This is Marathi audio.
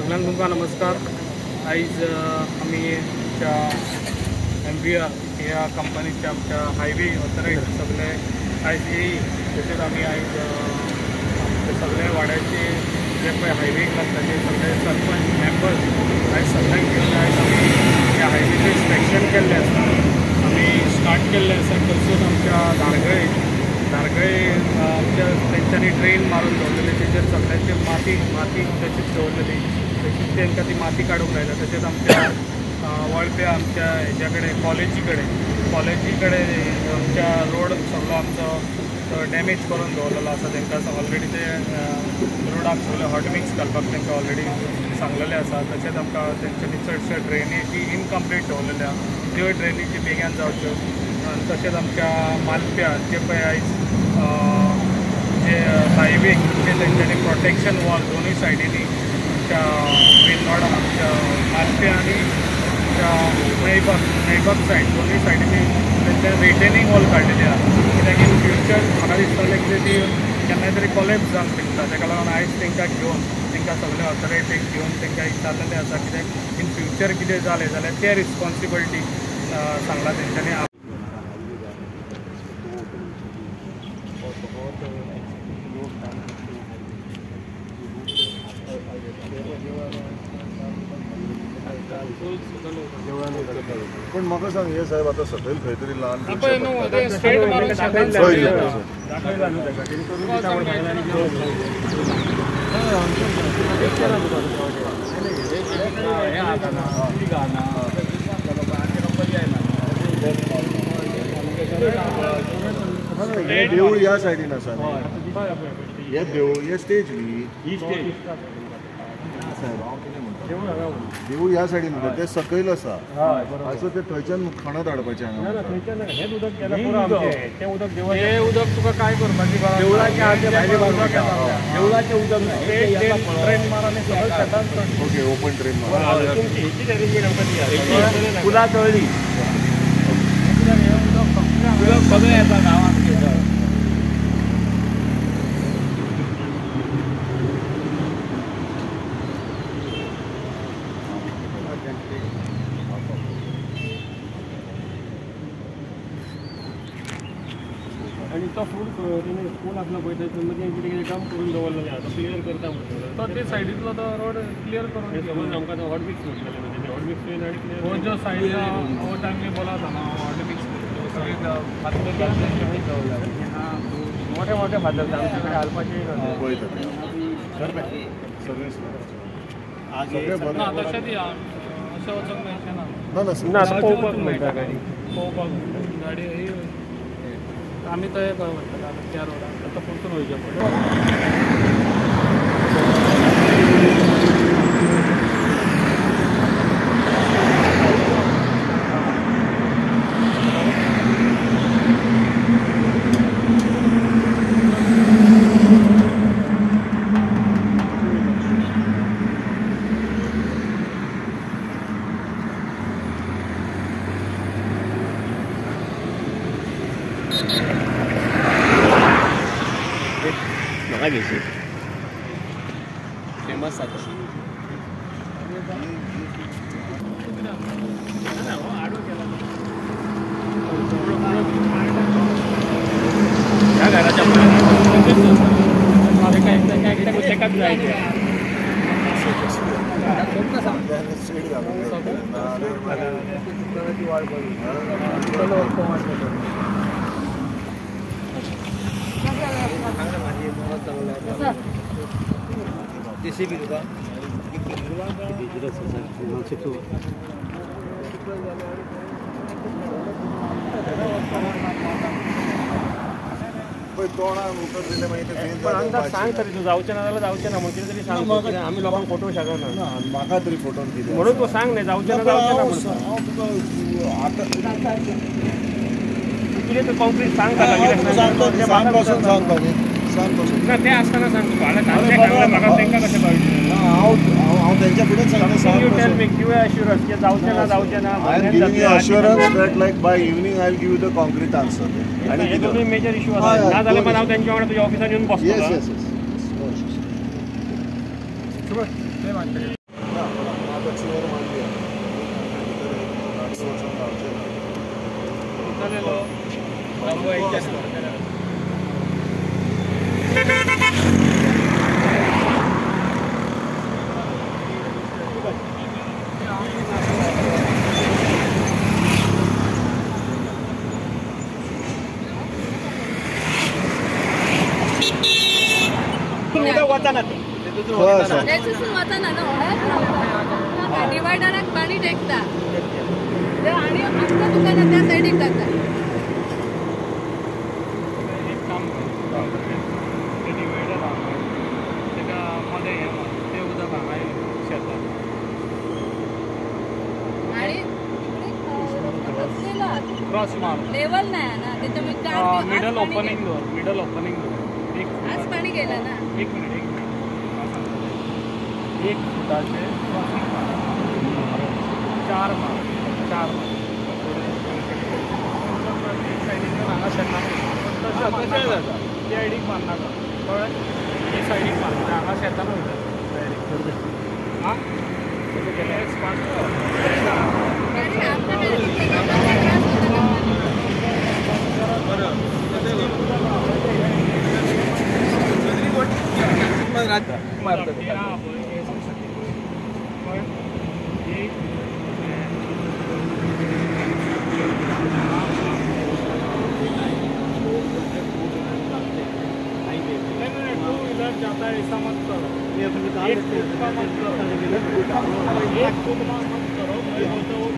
सगळ्यांक तुमकां नमस्कार। आयज आमी MVR ह्या कंपनीच्या आमच्या हायवे ऑथॉरिटी सगळे आयज येयी तशेंच आमी आयज सगळे वाड्याचे जे पळय हायवे लागता ते सगळे सरपंच मेंबर्स आयज सगळ्यांक घेवन आयज आमी ह्या हायवेचें इन्स्पेक्शन केल्लें आसा। आमी स्टार्ट केल्लें आसा थंयसून आमच्या धारगळे आमच्या तेंच्यांनी ड्रेन मारून दवरलेली, तेचेर सगळ्यांचे माती तशीच दवरलेली, तशीच तांकां ती माती काडूंक लायला। तशेंच आमच्या वळप्या आमच्या हेच्या कडेन कॉलेजी कडेन आमच्या रोड सगळो आमचो डॅमेज करून दवरलेलो आसा। तांकां ऑलरेडी ते रोडाक सगळे हॉट मिक्स घालपाक तांकां ऑलरेडी सांगलेलें आसा। तशेंच आमकां तेंच्यांनी चडशे ड्रेनेजी इनकम्प्लीट दवरलेल्या, त्यो ड्रेनेजी बेगीन जावच्यो। तशेंच आमच्या मालप्या जे पळय आयज जे हायवे जे तेंच्यांनी प्रोटेक्शन वॉल दोनूय सायडीनी आमच्या मेन रोडान आमच्या मालप्या आनी नैबक सायड दोनूय सायडीनी तेंच्यांनी रिटेनिंग वॉल काडलेली आसा, कित्याक इन फ्युचर म्हाका दिसतलें की ती केन्नाय तरी कॉलेप्स जावंक शकता। ताका लागून आयज तांकां घेवन तांकां सगळे ऑथॉरिटीक घेवन तांकां विचारलेलें आसा, कित्याक इन फ्युचर कितें जालें जाल्यार ते रिस्पॉन्सिबिलिटी सांगला तेंच्यांनी। पण म्हाका सांग हे साहेब आता सकयल खंय तरी ल्हान हे देऊळ ह्या सायडीन आसा, हे देऊळ हे स्टेज न्ही, देऊळ ह्या सायडीन ते सकयल आसा, असो ते थंयच्यान खाणा धाडपाचें हांगा। उदक तुका काय करपाची ओके ओपन ट्रेन पुला तळ्ळी उदक सगळें येता गांवांत। आणि तो पूल आपला पळय थंय कितें कितें काम करून दवरलेलें आसा, क्लियर करता म्हणून तो ते सायडींतलो तो रोड क्लियर करून समज आमकां तो हॉट मिक्स म्हटलेलें, म्हणजे हॉट मिक्स ट्रेन आनी क्लियर हो जो सायड हो टायम बोला था हॉट मिक्स सगळे मोठे मोठे फादर आमचे कडेन हालपाचे ना तशें ती अशें वचोंक मेळचें ना पळोवपाक मेळटा गाडी आमी थंय म्हणटा त्या रोडार आतां परतून वयचें पडटा। म्हाका घेवची फेमस जाता ह्या घराच्या तेकाच जायचें JCB तुका सांग तरी तू जावचें ना जाल्यार जावचें ना, कितें तरी सांग, आमी लोकांक फोटो शकना म्हाका तरी फोटो म्हणून तूं सांग न्ही जावचें ना जावचें ना कितें तूं कॉन्क्रीट सांग ना ते आसतना सांग म्हाका तांकां कशें कळचें हांव तेंच्या फुडें सांगता you tell me give assurance की जावचें ना I am giving you assurance that like by evening I will give you the concrete answer. आणि हे दोन्ही मेजर इश्यू आसा ना जाल्यार हांव त्यांच्या वांगडा तुज्या ऑफिसान येवन बसतलो। Yes. गच्चीवर मांडली आहे. गाडी वचून लावचे ना. उचललेलो रामवाईच्या डिवायडराक पाणी टेकता आणि आमच्या दुकानात त्या सायडीक जाता. एक काम ते डिवायडर आहा तेका मध्ये ते उदक हांगा शेतात आणि क्रॉस मार लेवल नाही ना त्याच्यामुळे मिडल ओपनिंग एक आज पाणी गेलं ना. एक मिनिट एक फुटाचे चार माळ हांगा शेतान ते सायडीक बांदनाका कळ्ळें ते सायडीक बांदता हांगा शेतान वयता डायरेक्ट आं गेले जाता है ऐसा मत करो, एक फुट का मत करो, एक फुट का मत करो,